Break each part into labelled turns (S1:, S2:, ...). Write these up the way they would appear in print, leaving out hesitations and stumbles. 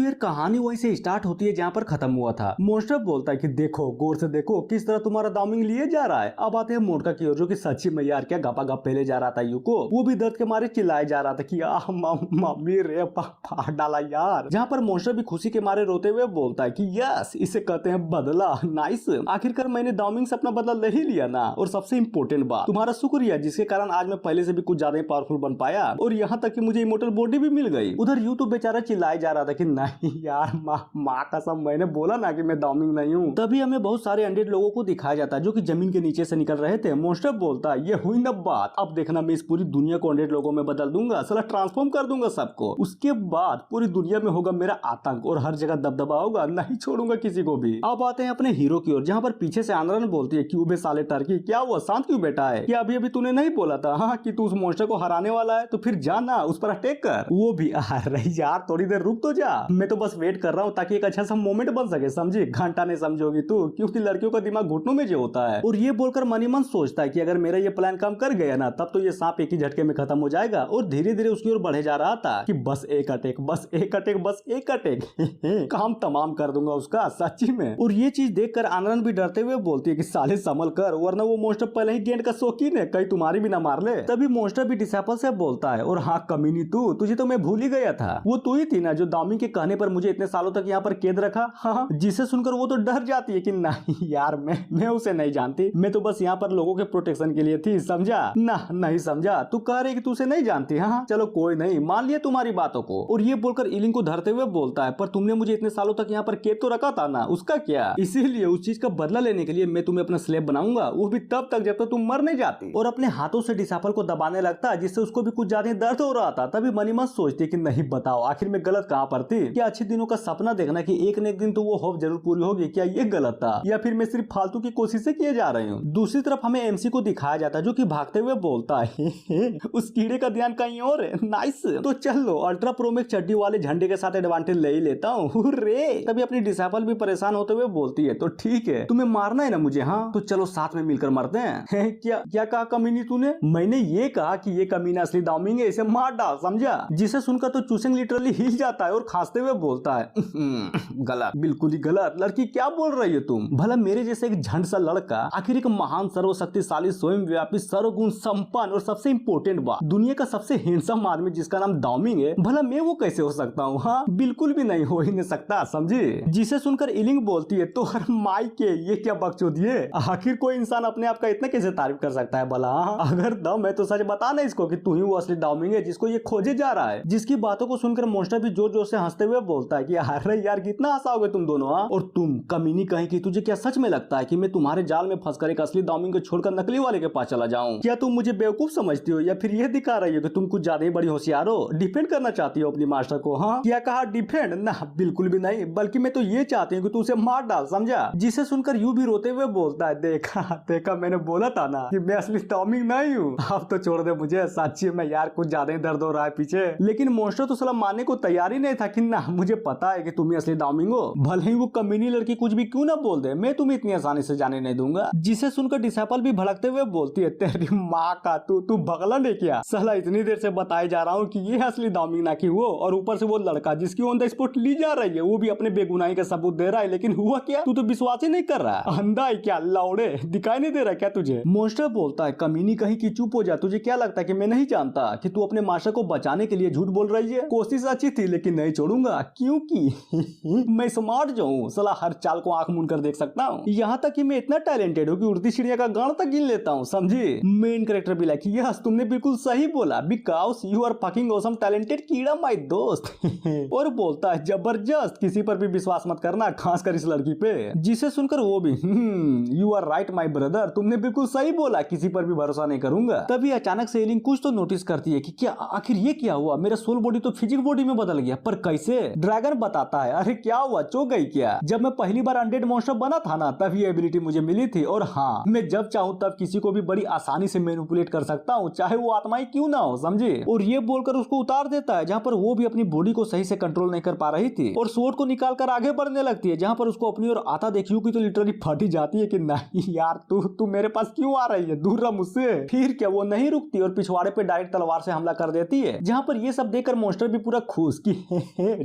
S1: तो यार कहानी वहीं से स्टार्ट होती है जहाँ पर खत्म हुआ था। मॉन्स्टर बोलता है कि देखो गौर से देखो किस तरह तुम्हारा दामिंग लिए जा रहा है। अब आते हैं मोटका की ओर जो कि सच्ची में यार क्या गपा गप पहले जा रहा था यू को, वो भी दर्द के मारे चिल्लाए जा रहा था कि मम्मी रे फाड़ डाला यार। जहाँ पर मॉन्स्टर भी खुशी के मारे रोते हुए बोलता है कि यस इसे कहते हैं बदला। नाइस, आखिरकार मैंने दामिंग से अपना बदला ले ही लिया ना। और सबसे इम्पोर्टेंट बात तुम्हारा शुक्रिया जिसके कारण आज मैं पहले से भी कुछ ज्यादा पावरफुल बन पाया और यहाँ तक कि मुझे इमोर्टल बॉडी भी मिल गई। उधर यू तो बेचारा चिल्लाए जा रहा था कि नहीं यार माँ कसम मैंने बोला ना कि मैं दामिंग नहीं हूँ। तभी हमें बहुत सारे अनडेड लोगों को दिखाया जाता है जो कि जमीन के नीचे से निकल रहे थे। मॉन्स्टर बोलता है ये हुई ना बात, अब देखना मैं इस पूरी दुनिया को अनडेड लोगों में बदल दूंगा, साला ट्रांसफॉर्म कर दूंगा सबको। उसके बाद पूरी दुनिया में होगा मेरा आतंक और हर जगह दबदबा होगा, नहीं छोड़ूंगा किसी को भी। अब आते हैं अपने हीरो की ओर जहाँ पर पीछे से आंद्रन बोलती है क्यों बे साले टर्की, क्या हुआ शांत क्यों बैठा है? क्या अभी अभी तूने नहीं बोला था हाँ कि तू उस मॉन्स्टर को हराने वाला है? तो फिर जाना उस पर अटैक कर। वो भी अरे यार थोड़ी देर रुक तो जा, मैं तो बस वेट कर रहा हूँ ताकि एक अच्छा सा मोमेंट बन सके, समझी? घंटा नहीं समझोगी तू, क्योंकि लड़कियों का दिमाग घुटनों में जो होता है। और ये बोलकर मनी मन सोचता है कि अगर मेरा ये प्लान काम कर गया ना तब तो ये सांप एक ही झटके में खत्म हो जाएगा। और धीरे धीरे उसकी ओर बढ़े जा रहा था कि बस एक अटैक, बस एक अटैक, बस एक अटैक काम तमाम कर दूंगा उसका सच्ची में। और ये चीज देखकर आनंद भी डरते हुए बोलती है कि साले संभल कर वरना वो मॉन्स्टर पहले ही गेंद का शौकीन है, कहीं तुम्हारी भी ना मार ले। तभी मॉन्स्टर भी डिसाइपल से बोलता है और हाँ कमीनी तू, तुझे तो मैं भूल ही गया था, वो तू ही थी ना जो दामिंग के कहने पर मुझे इतने सालों तक यहाँ पर कैद रखा। हाँ, जिसे सुनकर वो तो डर जाती है कि नहीं यार मैं उसे नहीं जानती, मैं तो बस यहाँ पर लोगों के प्रोटेक्शन के लिए थी, समझा ना? नहीं समझा, तू कह रही कि तू उसे नहीं जानती। हाँ चलो कोई नहीं, मान लिया तुम्हारी बातों को। और ये बोलकर इलिंग को धरते हुए बोलता है पर तुमने मुझे इतने सालों तक यहाँ पर कैद तो रखा था ना, उसका क्या? इसीलिए उस चीज का बदला लेने के लिए मैं तुम्हें अपना स्लेव बनाऊंगा, वो भी तब तक जब तक तुम मर नहीं जाती। और अपने हाथों से डिसाइपल को दबाने लगता जिससे उसको भी कुछ ज्यादा दर्द हो रहा था। तभी मनीमन सोचती कि नहीं बताओ आखिर में गलत कहाँ पर थी? क्या अच्छे दिनों का सपना देखना कि एक न एक दिन तो वो होप जरूर पूरी होगी, क्या ये गलत था या फिर मैं सिर्फ फालतू की कोशिशें किए जा रही हूँ? दूसरी तरफ हमें एमसी को दिखाया जाता है जो कि भागते हुए बोलता है उस कीड़े का ध्यान कहीं और है। नाइस, तो चल लो अल्ट्रा प्रो में चड्डी वाले झंडे के साथ एडवांटेज ले ही लेता हूँ रे। तभी अपनी डिसाइपल भी परेशान होते हुए बोलती है तो ठीक है तुम्हें मारना है ना मुझे, हाँ तो चलो साथ में मिलकर मरते हैं। क्या कहा कमीनी तूने? मैंने ये कहा कि ये कमीना असली दामिंग है, इसे मार डाल, समझा? जिसे सुनकर तो चूसिंग लिटरली हिल जाता है और खांसते हुए बोलता है गलत, बिल्कुल ही गलत। लड़की क्या बोल रही है तुम? भला मेरे जैसे एक झंड सा लड़का आखिर एक महान सर्वशक्तिशाली स्वयं व्यापी सर्वगुण संपन्न और सबसे इम्पोर्टेंट बात दुनिया का सबसे हैंडसम आदमी जिसका नाम दामिंग है, भला मैं वो कैसे हो सकता हूँ? हाँ बिल्कुल भी नहीं, हो ही नहीं सकता, समझे? जिसे सुनकर इलिंग बोलती है तो हर माई के ये क्या बकचोदी है? आखिर कोई इंसान अपने आप का इतना कैसे तारीफ कर सकता है भला? अगर दम है तो सच बता ना इसको कि तू ही वो असली दामिंग है जिसको ये खोजे जा रहा है। जिसकी बातों को सुनकर मॉन्स्टर भी जोर जोर से हंसते हुए बोलता है कि अरे यार कितना हंसाओगे तुम दोनों? हाँ, और तुम कमीनी कहीं की, तुझे क्या सच में लगता है कि मैं तुम्हारे जाल में फंसकर एक असली दामिंग को छोड़कर नकली वाले के पास चला जाऊं? क्या तुम मुझे बेवकूफ समझती हो या फिर यह दिखा रही हो कि तुम कुछ ज्यादा ही बड़ी होशियार हो, डिफेंड करना चाहती हो अपनी मास्टर को? हाँ क्या कहा डिफेंड? ना बिल्कुल भी नहीं, बल्कि मैं तो ये चाहती हूँ कि तू उसे मार डाल, समझा? जिसे सुनकर यू भी रोते हुए बोलता है देखा मैंने बोला था ना कि मैं असली दामिंग नहीं हूँ, अब तो छोड़ दे मुझे, सच्ची में यार कुछ ज्यादा ही दर्द हो रहा है पीछे। लेकिन मॉन्स्टर तो साला मानने को तैयार ही नहीं था कि ना मुझे पता है कि तुम ही असली दामिंग हो, भले ही वो कमीनी लड़की कुछ भी क्यों ना बोल दे, मैं तुम्हें इतनी आसानी से जाने नहीं दूंगा। जिसे सुनकर डिसाइपल भी भड़कते हुए बोलती है तेरी माँ का तू बगलन है क्या? साला इतनी देर से बताए जा रहा हूँ कि ये असली दामिंग ना कि वो, और ऊपर से वो लड़का जिसकी ऑन द स्पॉट ली जा रही है वो भी अपने बेगुनाही का सबूत दे रहा है, लेकिन हुआ क्या? तू तो विश्वास ही नहीं कर रहा, अंधा है क्या लौड़े? दिखाई नहीं दे रहा क्या तुझे? मॉन्स्टर बोलता है कमीनी कहीं की, चुप हो जा, तुझे क्या लगता है कि मैं नहीं जानता कि तू अपने मास्टर को बचाने के लिए झूठ बोल रही है? कोशिश अच्छी थी लेकिन नहीं छोड़ूंगा, क्योंकि मैं स्मार्ट जो हूँ, साला हर चाल को आंख मूंद कर देख सकता हूँ। यहाँ तक कि मैं इतना टैलेंटेड हूँ कि उड़ती चिड़िया का गान तक गिन लेता हूँ, समझी? मेन कैरेक्टर भी लाइक यस तुमने बिल्कुल सही बोला, because you are fucking awesome talented कीड़ा माय दोस्त। और बोलता है जबरदस्त, किसी पर भी विश्वास मत करना, खासकर इस लड़की पे। जिसे सुनकर वो भी you are right my brother, तुमने बिल्कुल सही बोला, किसी पर भी भरोसा नहीं करूंगा। तभी अचानक से एलिंग कुछ तो नोटिस करती है कि क्या आखिर ये क्या हुआ, मेरा सोल बॉडी तो फिजिक बॉडी में बदल गया, पर कैसे? ड्रैगन बताता है अरे क्या हुआ, चौंक गई क्या? जब मैं पहली बार अनडेड मॉन्स्टर बना था ना तब ये एबिलिटी मुझे मिली थी, और हाँ मैं जब चाहूँ तब किसी को भी बड़ी आसानी से मैनिपुलेट कर सकता हूँ, चाहे वो आत्माएं क्यों ना हो, समझे? और ये बोलकर उसको उतार देता है जहाँ पर वो भी अपनी बॉडी को सही से कंट्रोल नहीं कर पा रही थी, और स्वॉर्ड को निकाल कर आगे बढ़ने लगती है, जहाँ पर उसको अपनी ओर आता देखियो कि तो लिटरली फटी जाती है कि नहीं यार तू मेरे पास क्यों आ रही है, दूर रह मुझसे। फिर क्या वो नहीं रुकती और पिछवाड़े पे डायरेक्ट तलवार से हमला कर देती है, जहाँ पर ये सब देखकर मॉन्स्टर भी पूरा खुश कि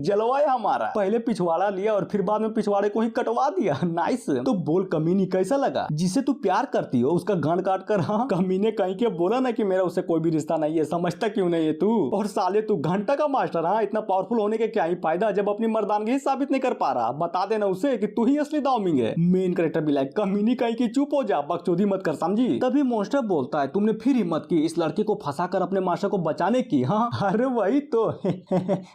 S1: जलवा है हमारा, पहले पिछवाड़ा लिया और फिर बाद में पिछवाड़े को ही कटवा दिया। नाइस। तो बोल कमीनी कैसा लगा? जिसे तू प्यार करती हो उसका गांड काट कर हाँ कमीने कहीं के बोला ना कि मेरा उससे कोई भी रिश्ता नहीं है, समझता क्यों नहीं है तू? और साले तू घंटा का मास्टर, हाँ इतना पावरफुल होने के क्या ही फायदा जब अपनी मर्दानगी ही साबित नहीं कर पा रहा। बता देना उसे कि तू ही असली दाउमिंग है। मेन कैरेक्टर भी लाइक कमीनी कहीं की चुप हो जा, बकचोदी मत कर, समझी? तभी मॉन्स्टर बोलता है तुमने फिर हिम्मत की इस लड़के को फंसाकर अपने मास्टर को बचाने की? हाँ अरे वही तो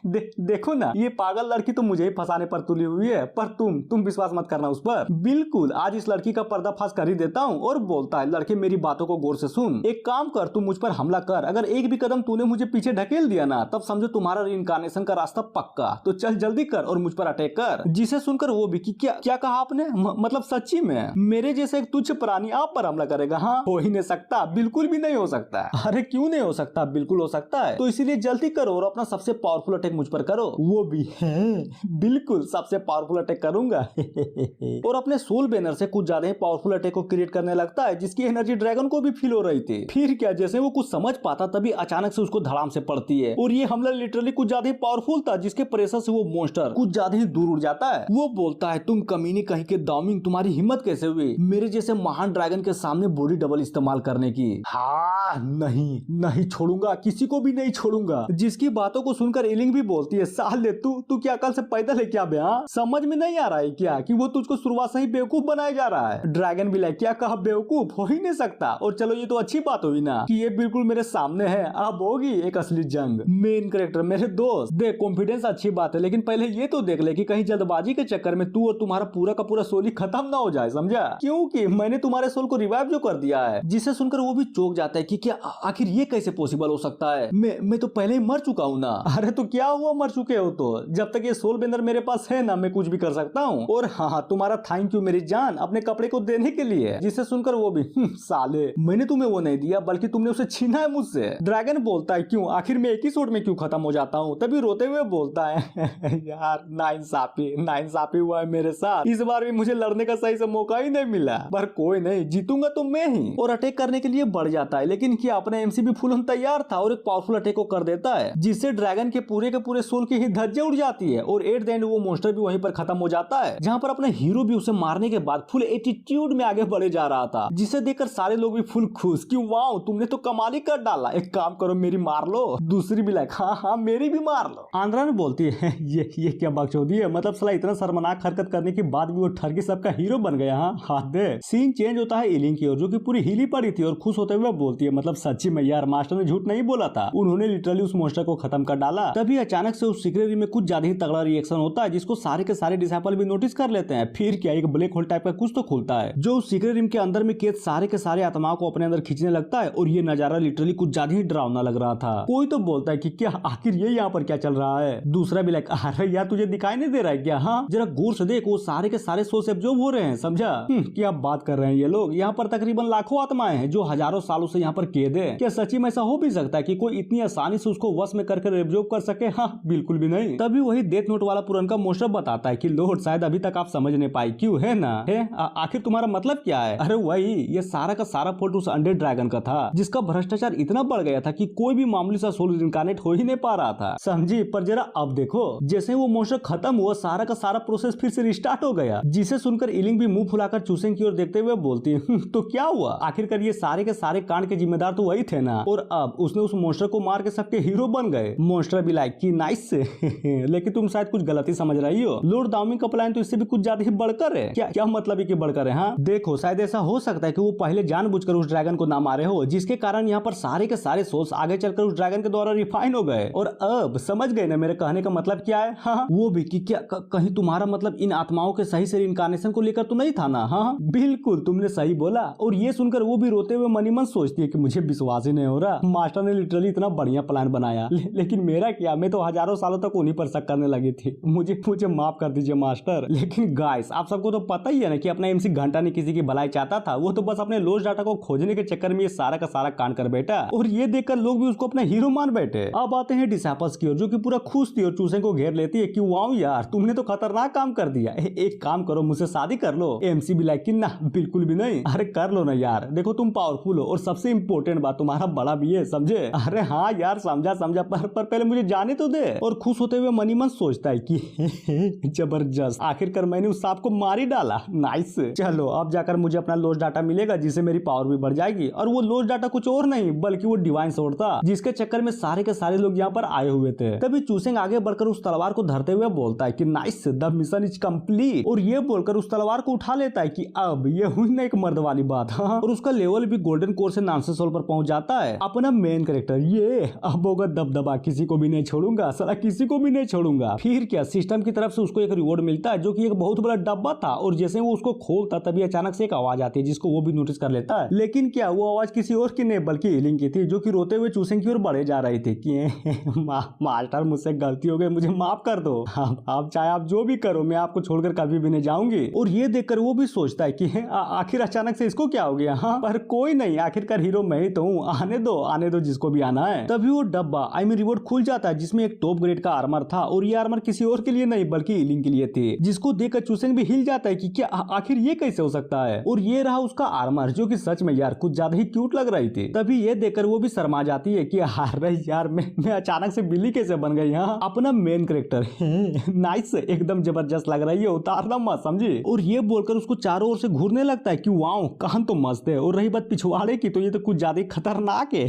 S1: देखो ना ये पागल लड़की तो मुझे ही फंसाने पर तुली हुई है, पर तुम विश्वास मत करना उस पर। बिल्कुल आज इस लड़की का पर्दाफाश कर ही देता हूँ। और बोलता है लड़के मेरी बातों को गौर से सुन, एक काम कर तू मुझ पर हमला कर, अगर एक भी कदम तूने मुझे पीछे ढकेल दिया ना तब समझो तुम्हारा रीइंकार्नेशन का रास्ता पक्का, तो चल जल्दी कर और मुझ पर अटैक कर। जिसे सुनकर वो भी कि क्या कहा आपने? मतलब सच्ची में मेरे जैसे एक तुच्छ प्राणी आप पर हमला करेगा? हाँ हो ही नहीं सकता, बिल्कुल भी नहीं हो सकता। अरे क्यों नहीं हो सकता, बिल्कुल हो सकता है। तो इसीलिए जल्दी करो और अपना सबसे पावरफुल अटैक मुझ पर करो। वो भी है बिल्कुल सबसे पावरफुल अटैक करूंगा। और अपने सोल बैनर से कुछ ज्यादा ही पावरफुल अटैक को क्रिएट करने लगता है जिसकी एनर्जी ड्रैगन को भी फील हो रही थी। फिर क्या जैसे वो कुछ समझ पाता तभी अचानक से उसको धड़ाम से पड़ती है और ये हमला लिटरली कुछ ज्यादा ही पावरफुल था जिसके प्रेशर से वो मॉन्स्टर कुछ ज्यादा ही दूर उड़ जाता है। वो बोलता है तुम कमीनी कहीं के दाउमिंग, तुम्हारी हिम्मत कैसे हुई मेरे जैसे महान ड्रैगन के सामने बॉडी डबल इस्तेमाल करने की? हाँ नहीं छोड़ूंगा, किसी को भी नहीं छोड़ूंगा। जिसकी बातों को सुनकर इलिंग भी बोलती है साले तू क्या कल से पैदल है क्या बे? समझ में नहीं आ रहा है क्या कि वो तुझको शुरुआत से ही बेवकूफ बनाया जा रहा है? ड्रैगन भी लाइक क्या कहा, बेवकूफ हो ही नहीं सकता। और चलो ये तो अच्छी बात हुई ना कि ये बिल्कुल मेरे सामने है, अब होगी एक असली जंग। मेन कैरेक्टर मेरे दोस्त देख कॉन्फिडेंस अच्छी बात है लेकिन पहले ये तो देख ले कि कहीं जल्दबाजी के चक्कर में तू और तुम्हारा पूरा का पूरा सोल ही खत्म ना हो जाए, समझा? क्योंकि मैंने तुम्हारे सोल को रिवाइव जो कर दिया है। जिसे सुनकर वो भी चौंक जाता है कि क्या आखिर ये कैसे पॉसिबल हो सकता है? मैं तो पहले ही मर चुका हूँ ना। अरे तो क्या हुआ मर चुके हो तो? जब तक ये सोल बेंदर मेरे पास है ना मैं कुछ भी कर सकता हूँ। और हाँ तुम्हारा थैंक यू मेरी जान अपने कपड़े को देने के लिए। जिसे सुनकर वो भी साले मैंने तुम्हें वो नहीं दिया बल्कि तुमने उसे छीना है मुझसे। ड्रैगन बोलता है क्यों, आखिर मैं एक ही शॉट में क्यों खत्म हो जाता हूँ? तभी रोते हुए बोलता है यार नाइंसाफी हुआ है मेरे साथ, इस बार भी मुझे लड़ने का सही से मौका ही नहीं मिला, पर कोई नहीं जीतूंगा तो मैं ही। और अटैक करने के लिए बढ़ जाता है लेकिन क्या अपना एमसी भी फुल तैयार था और एक पावरफुल अटैक को कर देता है जिससे ड्रैगन के पूरे सोल की ही धज्जे उड़ जाती है। और एट द एंड वो मॉन्स्टर भी वहीं पर खत्म हो जाता है जहाँ पर अपना हीरो भी उसे मारने के बाद फुल एटीट्यूड में आगे बढ़े जा रहा था, जिसे देखकर सारे लोग भी फुल खुश कि वाओ तुमने तो कमाल ही कर डाला, एक काम करो मेरी मार लो। दूसरी भी लाइक हाँ मेरी भी मार लो। आंद्रा ने बोलती है ये क्या बकचोदी है, मतलब साला इतना शर्मनाक हरकत करने के बाद भी वो ठरकी सबका हीरो बन गया। हाँ हाथ दे। सीन चेंज होता है इलिंग की ओर जो कि पूरी हिली पड़ी थी और खुश होते हुए बोलती है मतलब सच्ची में यार मास्टर ने झूठ नहीं बोला था, उन्होंने लिटरली उस मॉन्स्टर को खत्म कर डाला। तभी अचानक से उस सीक्रेट रूम में कुछ ज्यादा ही तगड़ा रिएक्शन होता है जिसको सारे के सारे डिसाइपल भी नोटिस कर लेते हैं। फिर क्या एक ब्लैक होल टाइप का कुछ तो खुलता है जो उस सीक्रेट रूम के अंदर में कैद सारे के सारे आत्माओं को अपने अंदर खींचने लगता है और ये नजारा लिटरली कुछ ज्यादा ही डरावना लग रहा था। कोई तो बोलता है कि क्या आखिर ये यहाँ पर क्या चल रहा है? दूसरा भी लाइक अरे यार तुझे दिखाई नहीं दे रहा है क्या? हाँ जरा गौर से देख वो सारे के सारे सोल से एब्जॉर्ब हो रहे हैं, समझा? क्या बात कर रहे हैं ये लोग, यहाँ पर तकरीबन लाखों आत्माएं हैं जो हजारों सालों से यहाँ पर कैद है। क्या सच्ची में ऐसा हो भी सकता है कि कोई इतनी आसानी से उसको वश में करके एब्जॉर्ब कर सके? हाँ बिल्कुल भी नहीं। तभी वही डेथ नोट वाला पुरनका मॉन्स्टर बताता है कि लॉर्ड शायद अभी तक आप समझ नहीं पाई, क्यों है ना? है आखिर तुम्हारा मतलब क्या है? अरे वही ये सारा का सारा फॉल्ट उस अनडेड ड्रैगन का था जिसका भ्रष्टाचार इतना बढ़ गया था कि कोई भी मामूली सा सोल इनकारनेट हो ही नहीं पा रहा था, समझी? पर जरा अब देखो जैसे वो मॉन्स्टर खत्म हुआ सारा का सारा प्रोसेस फिर से रिस्टार्ट हो गया। जिसे सुनकर इलिंग भी मुंह फुलाकर चूसेंग की ओर देखते हुए बोलती है तो क्या हुआ? आखिरकार ये सारे के सारे कांड के जिम्मेदार तो वही थे ना, और अब उसने उस मॉन्स्टर को मार के सबके हीरो बन गए। मॉन्स्टर भी लाइक की नाइस से लेकिन तुम शायद कुछ गलती समझ रही हो, लॉर्ड दाउमिंग का प्लान तो इससे भी कुछ ज्यादा ही बढ़कर है। क्या मतलब है कि बढ़कर है? हाँ देखो शायद ऐसा हो सकता है कि वो पहले जानबूझकर उस ड्रैगन को ना मारे हो जिसके कारण यहाँ पर सारे के सारे सोल्स आगे चलकर उस ड्रैगन के द्वारा रिफाइन हो गए। और अब समझ गए ना मेरे कहने का मतलब क्या है? हाँ वो भी कि क्या कहीं तुम्हारा मतलब इन आत्माओं के सही से इनकारनेशन को लेकर तो नहीं था ना? हाँ बिल्कुल तुमने सही बोला। और ये सुनकर वो भी रोते हुए मनी मन सोचती है कि मुझे विश्वास ही नहीं हो रहा, मास्टर ने लिटरली इतना बढ़िया प्लान बनाया लेकिन मेरा क्या, मैं तो हजारों सालों तक उन्हीं पर शक करने लगी थी। मुझे माफ कर दीजिए मास्टर। लेकिन गाइस आप सबको तो पता ही है ना कि अपना एमसी घंटा नहीं किसी की भलाई चाहता था, वो तो बस अपने लॉस्ट डाटा को खोजने के चक्कर में ये सारा का सारा कांड कर बैठा और ये देखकर लोग भी उसको अपना हीरो मान बैठे। अब आते हैं डिसाइपल्स की ओर जो कि पूरा खुश थी और चूसे को घेर लेती है कि वाओ यार तुमने तो खतरनाक काम कर दिया, एक काम करो मुझसे शादी कर लो। एमसी भी लाइक कि ना बिल्कुल भी नहीं, अरे कर लो ना यार, देखो तुम पावरफुल हो और सबसे इम्पोर्टेंट बात, तुम्हारा बड़ा भी है, समझे? अरे हाँ यार समझा समझा, पर पहले मुझे जाने तो दे। और खुश होते हुए मनी मन सोचता है कि जबरदस्त, आखिरकार मैंने उस सांप को मार ही डाला। नाइस, चलो अब जाकर मुझे अपना लॉस्ट डाटा मिलेगा जिससे मेरी पावर भी बढ़ जाएगी। और वो लॉस्ट डाटा कुछ और नहीं बल्कि वो डिवाइन स्वॉर्ड था जिसके चक्कर में सारे के सारे लोग यहाँ पर आए हुए थे। तभी चूसेंग आगे बढ़कर उस तलवार को धरते हुए बोलता है कि nice, the mission is complete. और ये बोलकर उस तलवार को उठा लेता है कि अब ये हुई ना एक मर्द वाली बात। हाँ, और उसका लेवल भी गोल्डन कोर से नानसेंस सोल पर पहुंच जाता है। अपना मेन कैरेक्टर ये अब होगा दबदबा, किसी को भी नहीं छोड़ूंगा, साला किसी को भी नहीं छोड़ूंगा। फिर क्या, सिस्टम की तरफ से उसको एक रिवॉर्ड मिलता है जो कि एक बहुत बड़ा डब्बा था। और जैसे वो उसको खोलता तभी अचानक से एक आवाज आती है जिसको वो भी नोटिस कर लेता है। लेकिन क्या वो आवाज किसी और की नहीं बल्कि इलिंग की थी, जो कि रोते हुए चूसेंग की ओर बढ़े जा रही थी कि मास्टर मुझसे गलती हो गई, मुझे माफ कर दो। आप चाहे आप जो भी करो, मैं आपको छोड़कर कभी भी नहीं जाऊंगी। और ये देखकर वो भी सोचता है कि आखिर अचानक से इसको क्या हो गया। हाँ, पर कोई नहीं, आखिरकार हीरो मैं ही तो हूँ, आने दो जिसको भी आना है। तभी वो डब्बा आई मीन रिवॉर्ड खुल जाता है जिसमें एक टॉप ग्रेड का आर्मर था। और ये आर्मर किसी और के लिए नहीं बल्कि इलिंग के लिए थी, जिसको देखकर चूसेंग भी हिल जाता है कि क्या आखिर ये कैसे हो सकता है। और ये रहा उसका आर्मर जो कि सच में यार कुछ ज्यादा ही क्यूट लग रही थी। तभी ये देखकर वो भी शर्मा जाती है कि अरे यार मैं अचानक से बिल्ली कैसे बन गई। हाँ, अपना मेन कैरेक्टर नाइस, एकदम जबरदस्त लग रही है, उतारना मत, समझी। और ये बोलकर उसको चारों ओर से घूरने लगता है कि वाओ कान तो मस्त है। और रही बात पिछवाड़े की तो ये तो कुछ ज्यादा खतरनाक है।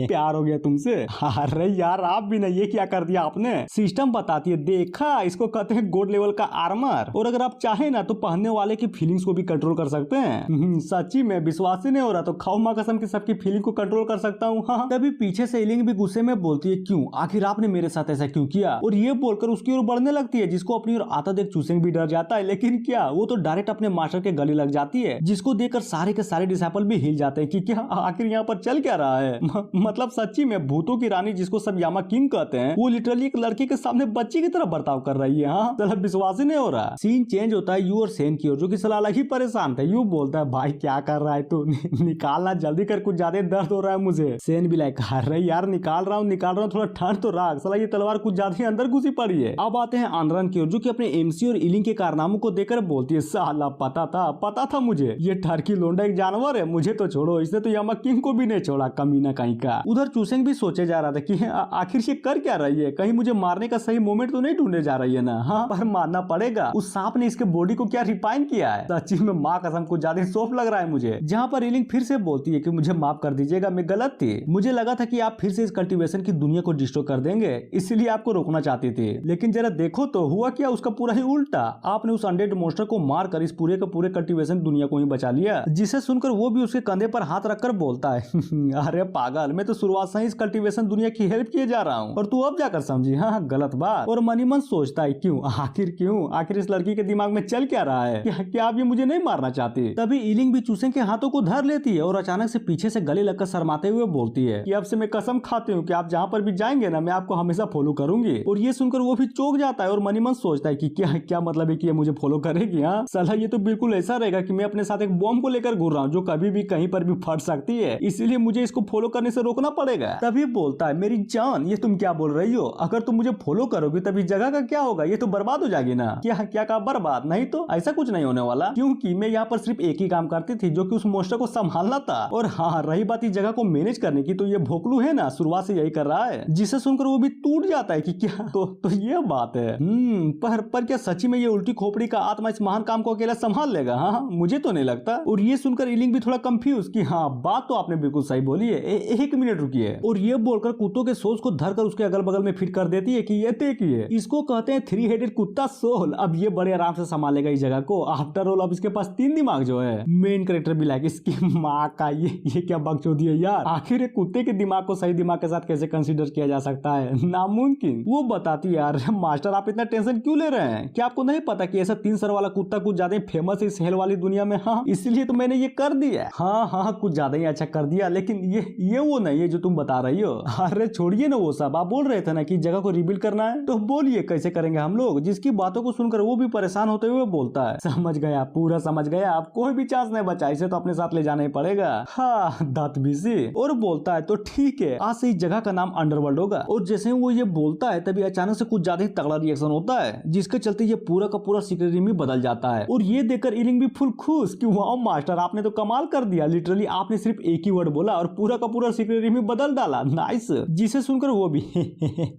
S1: प्यार हो गया तुमसे? अरे यार आप भी नहीं, ये क्या कर दिया आपने। सिस्टम बताती है, देखा इसको कहते हैं गोल्ड लेवल का आर्मर। और अगर आप चाहे ना तो पहनने वाले की फीलिंग्स को भी कंट्रोल कर सकते हैं। सच्ची में विश्वास ही नहीं हो रहा तो खाओ माँ कसम की सबकी फीलिंग को कंट्रोल कर सकता हूँ। हाँ, तभी पीछे से इलिंग भी गुस्से में बोलती है, क्यों, आखिर आपने मेरे साथ ऐसा क्यों किया। और ये बोलकर उसकी ओर बढ़ने लगती है जिसको अपनी ओर आता देख चूसेंग भी डर जाता है। लेकिन क्या, वो तो डायरेक्ट अपने मास्टर के गले लग जाती है जिसको देखकर सारे के सारे डिसाइपल भी हिल जाते हैं कि क्या आखिर यहाँ पर चल क्या रहा है। मतलब सच्ची में भूतों की रानी जिसको सब यामा किंग कहते हैं वो लिटरली एक लड़के के सामने बच्ची की तरह बर्ताव कर रही है। हाँ, चलो विश्वास ही नहीं हो रहा। सीन चेंज होता है यू और सेन की ओर, जो कि साला अलग ही परेशान था। यू बोलता है, भाई क्या कर रहा है तू, निकालना जल्दी कर, कुछ ज्यादा दर्द हो रहा है मुझे। सेन भी लाइक, अरे यार निकाल रहा हूँ, थोड़ा ठंड तो राख, साला ये तलवार कुछ ज्यादा ही अंदर घुसी पड़ी है। अब आते हैं आंद्रन की ओर, जो कि अपने एमसी और इलिंग के कारनामों को देखकर बोलती है, साला पता था मुझे, ये टर्की लोंडा एक जानवर है, मुझे तो छोड़ो, इसने तो यामा किंग को भी नहीं छोड़ा, कमीना कहीं का। उधर चूसेंग भी सोचे जा रहा था कि आखिर ये कर क्या रही है, कहीं मुझे मारने का सही मोमेंट तो नहीं ढूंढने जा रही है ना। हाँ, पर मानना पड़ेगा उस सांप ने इसके बॉडी को क्या रिफाइन किया है। सच्ची में माँ कसम कुछ ज्यादा सॉफ्ट लग रहा है मुझे। जहाँ पर इलिंग फिर से बोलती है कि मुझे माफ कर दीजिएगा, मैं गलत थी, मुझे लगा था कि आप फिर से इस कल्टीवेशन की दुनिया को डिस्ट्रॉय कर देंगे, इसलिए आपको रोकना चाहती थी। लेकिन जरा देखो तो हुआ क्या, उसका पूरा ही उल्टा। आपने उस अनडेड मॉन्स्टर को मार कर इस पूरे का पूरे कल्टीवेशन दुनिया को ही बचा लिया। जिसे सुनकर वो भी उसके कंधे पर हाथ रखकर बोलता है, अरे पागल, मैं तो शुरुआत से ही इस कल्टीवेशन दुनिया की हेल्प किए जा रहा हूँ और तू अब जाकर समझी। हाँ, गलत बात। और मनी मन सोचता है, क्यों आखिर इस लड़की के दिमाग में चल क्या रहा है, क्या आप ये मुझे नहीं मारना चाहती। तभी इलिंग भी चूसेंग के हाथों को धर लेती है और अचानक से पीछे से गले लगकर शर्माते हुए बोलती है कि अब से मैं कसम खाती हूँ कि आप जहाँ पर भी जाएंगे ना, मैं आपको हमेशा फॉलो करूंगी। और ये सुनकर वो भी चौंक जाता है और मनी मन सोचता है कि क्या मतलब है कि ये मुझे फॉलो करेगी। हाँ, साला ये तो बिल्कुल ऐसा रहेगा कि मैं अपने साथ एक बॉम्ब को लेकर घूर रहा हूँ जो कभी भी कहीं पर भी फट सकती है, इसीलिए मुझे इसको फॉलो करने से रोकना पड़ेगा। तभी बोलता है, मेरी जान ये तुम क्या बोल रही हो, अगर तुम मुझे फॉलो करोगी तभी जगह का क्या होगा, ये तो बर्बाद हो जाएगी ना। क्या कहा बर्बाद? नहीं तो ऐसा कुछ नहीं होने वाला, क्योंकि मैं यहाँ पर सिर्फ एक ही काम करती थी जो कि उस मोस्टर को संभालना था। और हाँ, रही बात इस जगह को मैनेज करने की, तो ये भोकलू है ना शुरुआत से यही कर रहा है। जिसे सुनकर वो भी टूट जाता है कि क्या तो ये बात है। पर क्या सच्ची में ये उल्टी खोपड़ी का आत्मा इस महान काम को अकेला संभाल लेगा? हाँ, मुझे तो नहीं लगता। और ये सुनकर इलिंग भी थोड़ा कंफ्यूज कि हाँ, बात तो आपने बिल्कुल सही बोली है, एक मिनट रुकिए। और ये बोलकर कुत्तों के सोच को धरकर उसके अगल बगल में फिट कर देती है कि ये देखिए, इसको कहते हैं 3 हेडेड कुत्ता सोल। अब ये बड़े आराम से संभालेगा इस जगह को। आफ्टर ऑल अब इसके पास 3 दिमाग जो है। मेन कैरेक्टर भी लाइक, इसकी माँ का ये क्या बकचोदी है यार, आखिर एक कुत्ते के दिमाग को सही दिमाग के साथ कैसे कंसीडर किया जा सकता है, नामुमकिन। वो बताती है, यार मास्टर आप इतना टेंशन क्यों ले रहे हैं, क्या आपको नहीं पता कि ऐसा 3 सर वाला कुत्ता कुछ ज्यादा फेमस है इस हेल वाली दुनिया में। हाँ, इसलिए तो मैंने ये कर दिया। हाँ, कुछ ज्यादा ही अच्छा कर दिया, लेकिन ये वो नहीं है जो तुम बता रही हो। अरे छोड़िए ना वो सब, आप बोल रहे थे ना कि जगह को रिबिल्ड करना है, तो बोलिए कैसे करेंगे हम लोग। जिसकी बातों को सुनकर वो भी परेशान होते हुए बोलता है, समझ गया, पूरा समझ गया, आप कोई भी चांस नहीं बचा, इसे तो अपने साथ ले जाना ही पड़ेगा। हाँ, दांत बीसी। और बोलता है, तो ठीक है, आज से इस जगह का नाम अंडरवर्ल्ड होगा। और जैसे वो ये बोलता है तभी अचानक से कुछ ज्यादा ही तगड़ा रिएक्शन होता है, जिसके चलते ये पूरा का पूरा सीक्रेट रूम ही बदल जाता है। और ये देखकर इलिंग भी फुल खुश कि वाह मास्टर, आपने तो कमाल कर दिया, लिटरली आपने आपने सिर्फ एक ही वर्ड बोला और पूरा का पूरा सेक्रेटरी में बदल डाला। नाइस। जिसे सुनकर वो भी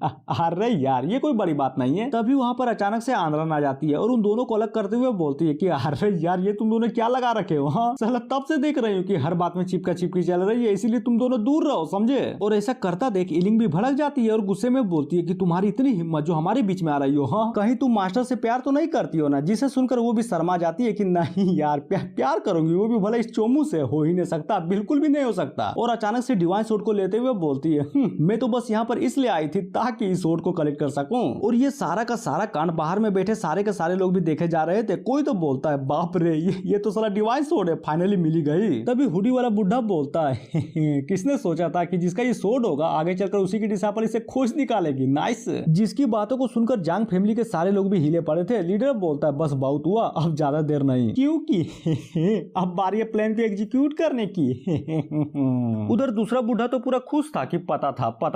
S1: अरे यार ये कोई बड़ी बात नहीं है। तभी वहां पर अचानक से आंद्रन आ जाती है और उन दोनों को अलग करते हुए बोलती है कि अरे यार ये तुम दोनों क्या लगा रखे हो। हाँ साला तब से देख रही हूँ कि हर बात में चिपका चिपकी चल रही है, इसीलिए तुम दोनों दूर रहो, समझे। और ऐसा करता देख इलिंग भी भड़क जाती है और गुस्से में बोलती है कि तुम्हारी इतनी हिम्मत जो हमारे बीच में आ रही हो। हाँ कहीं तुम मास्टर से प्यार तो नहीं करती हो ना। जिसे सुनकर वो भी शर्मा जाती है कि नहीं यार प्यार करूंगी, वो भी भले इस चोमू से। हो ही नहीं सकता, बिल्कुल भी नहीं हो सकता। और अचानक से डिवाइन सोर्ड को लेते हुए बोलती है मैं तो बस यहाँ पर इसलिए आई थी ताकि इस सोर्ड को कलेक्ट कर सकूं। और ये सारा का सारा कांड बाहर में बैठे सारे के सारे लोग भी देखे जा रहे थे। कोई तो बोलता है बाप रे ये तो साला डिवाइन सोर्ड है, फाइनली मिली गई। तभी हुडी वाला बुढ़ा बोलता है किसने सोचा था कि जिसका ये सोर्ड होगा आगे चलकर उसी की डिसाइपल इसे खोज निकालेगी। नाइस। जिसकी बातों को सुनकर जांग फैमिली के सारे लोग भी हिले पड़े थे। लीडर बोलता है बस बहुत हुआ, अब ज्यादा देर नहीं, क्योंकि अब बारी है प्लान को एग्जीक्यूट करने की। उधर दूसरा बुढ़ा तो पूरा खुश था कि पता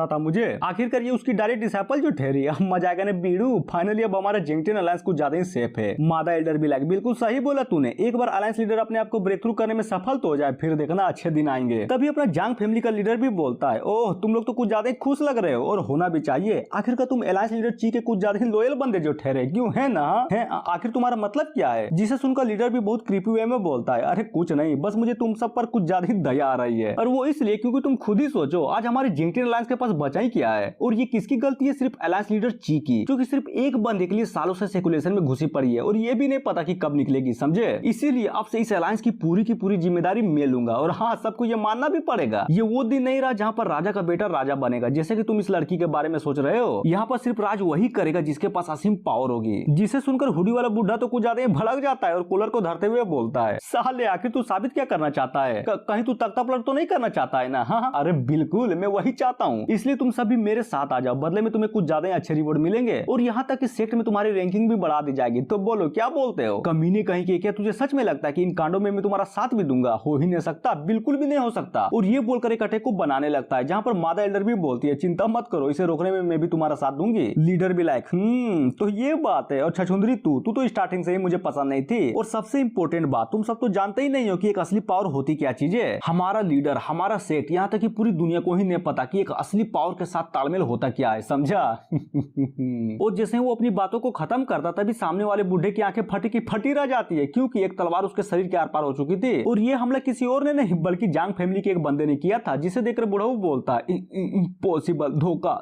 S1: था मुझे, आखिरकार ये उसकी डायरेक्ट डिसाइपल जो ठहरी। अब मजा आएगा ने बीड़ू, फाइनली अब हमारा जेंगटिन अलायंस कुछ ज्यादा ही सेफ है। मादा एल्डर भी लाइक बिल्कुल सही बोला तूने, एक बार अलायंस लीडर अपने आप को ब्रेक थ्रू करने में सफल तो हो जाए फिर देखना अच्छे दिन आएंगे। तभी अपना जांग फैमिली का लीडर भी बोलता है ओह तुम लोग तो कुछ ज्यादा ही खुश लग रहे हो, और होना भी चाहिए। आखिरकार तुम अलायंस लीडर ची के कुछ ज्यादा ही लॉयल बंदे जो ठहरे, क्यों है ना। है आखिर तुम्हारा मतलब क्या है। जिसे सुनकर लीडर भी बहुत क्रीपी वे में बोलता है अरे कुछ नहीं, बस मुझे तुम सब पर कुछ ज्यादा ही दया आ रही है, और वो इसलिए क्योंकि तुम खुद ही सोचो आज हमारे जेंगटिन अलायंस के पास बचा ही क्या है। और ये किसकी गलती है, सिर्फ अलायंस लीडर ची की, जो कि सिर्फ एक बंदे के लिए सालों से सेकुलेशन में घुसी पड़ी है और ये भी नहीं पता कि कब निकलेगी, समझे। इसीलिए अब से इस अलायंस की पूरी जिम्मेदारी मैं लूंगा। और हाँ सबको ये मानना भी पड़ेगा, ये वो दिन नहीं रहा जहाँ पर राजा का बेटा राजा बनेगा, जैसे कि तुम इस लड़की के बारे में सोच रहे हो। यहाँ पर सिर्फ राज वही करेगा जिसके पास असीम पावर होगी। जिसे सुनकर हुडी वाला बुढ़ा तो कुछ ज्यादा भड़क जाता है और कूलर को धरते हुए बोलता है साले आखिर तू साबित क्या करना चाहता है, कहीं तू तख्ता पलट तो नहीं करना चाहता है ना। हाँ अरे बिल्कुल मैं वही चाहता हूँ, इसलिए तुम सभी मेरे साथ आ जाओ, बदले में तुम्हें कुछ ज्यादा ही अच्छे रिवॉर्ड मिलेंगे और यहाँ तक कि सेक्ट में तुम्हारी रैंकिंग भी बढ़ा दी जाएगी। तो बोलो क्या बोलते हो। कमीने कहीं के क्या तुझे सच में लगता है कि इन कांडों में मैं तुम्हारा साथ भी दूंगा। हो ही नहीं सकता, बिल्कुल भी नहीं हो सकता। और ये बोलकर एक अटैक को बनाने लगता है, जहाँ पर मादा एल्डर भी बोलती है चिंता मत करो, इसे रोकने में मैं भी तुम्हारा साथ दूंगी। लीडर भी लाइक तो ये बात है। और छछुंदरी तू तो स्टार्टिंग से ही मुझे पसंद नहीं थी। और सबसे इंपॉर्टेंट बात, तुम सब तो जानते ही नहीं हो कि एक असली पावर होती क्या चीज है। हमारा लीडर, हमारा सेक्ट, यहाँ तक कि पूरी दुनिया को ही नहीं पता कि एक असली पावर के साथ तालमेल होता क्या है, समझा। और जैसे वो अपनी बातों को खत्म करता तभी सामने वाले बूढ़े की आंखें फटी की फटी रह जाती है, क्योंकि एक तलवार उसके शरीर के आर पार हो चुकी थी। और ये हमला किसी और ने नहीं बल्कि जांग फैमिली के एक बंदे ने किया था, जिसे देखकर बूढ़ा बोलता है इम्पॉसिबल,